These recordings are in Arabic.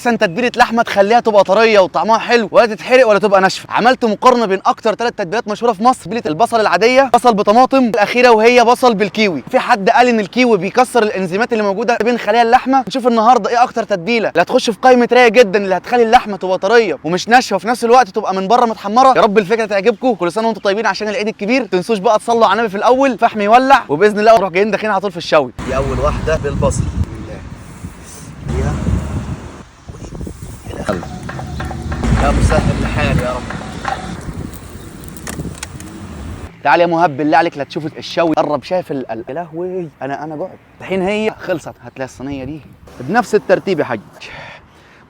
احسن تتبيله لحمه تخليها تبقى طريه وطعمها حلو ولا تتحرق ولا تبقى ناشفه. عملت مقارنه بين اكتر 3 تتبيلات مشهوره في مصر، تتبيله البصل العاديه، بصل بطماطم، الاخيره وهي بصل بالكيوي. في حد قال ان الكيوي بيكسر الانزيمات اللي موجوده بين خلايا اللحمه. نشوف النهارده ايه اكتر تتبيله اللي هتخش في قائمه رايقه جدا، اللي هتخلي اللحمه تبقى طريه ومش ناشفه وفي نفس الوقت تبقى من بره متحمره. يا رب الفكره تعجبكم. كل سنه وانتم طيبين عشان العيد الكبير. ما تنسوش بقى تصلوا على النبي في الاول، فحم يولع، وباذن الله نروح جايين داخلين على طول في الشوي. دي اول واحده بالبصل. يا مسهل الحال يا رب. تعال يا مهب بالله عليك لا تشوف الشوي قرب. شايف يا لهوي انا جعت. الحين هي خلصت. هتلاقي الصينيه دي بنفس الترتيب يا حاج.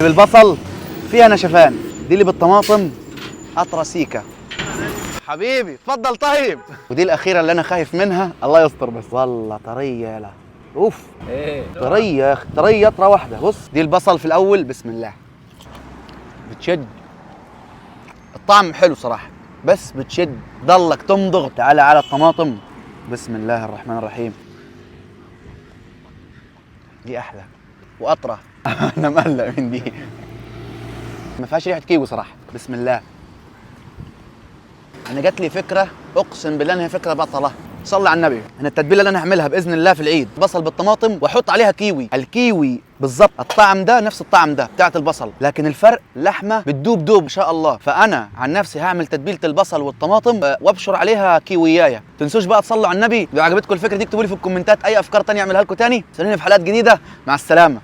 بالبصل فيها نشفان، دي اللي بالطماطم قطره سيكه. حبيبي اتفضل. طيب ودي الاخيره اللي انا خايف منها، الله يستر بس. والله طريه يا لا اوف. طريه يا اخي، طريه قطره واحده. بص دي البصل في الاول، بسم الله. بتشد. الطعم حلو صراحه بس بتشد، ضلك تمضغ. تعالى على الطماطم، بسم الله الرحمن الرحيم. دي احلى واطرى. انا مقلق من دي، ما فيهاش ريحه كيوي صراحه. بسم الله. انا جات لي فكره، اقسم بالله ان هي فكره بطله. صلي على النبي. انا التتبيله اللي انا هعملها باذن الله في العيد بصل بالطماطم واحط عليها كيوي. الكيوي بالظبط الطعم ده نفس الطعم ده بتاعت البصل، لكن الفرق لحمه بتدوب دوب ان شاء الله. فانا عن نفسي هعمل تتبيله البصل والطماطم وابشر عليها كيويايه. تنسوش بقى تصلوا على النبي. لو عجبتكم الفكره دي اكتبوا لي في الكومنتات اي افكار تانية اعملها لكم تاني. استنوني في حلقات جديده. مع السلامه.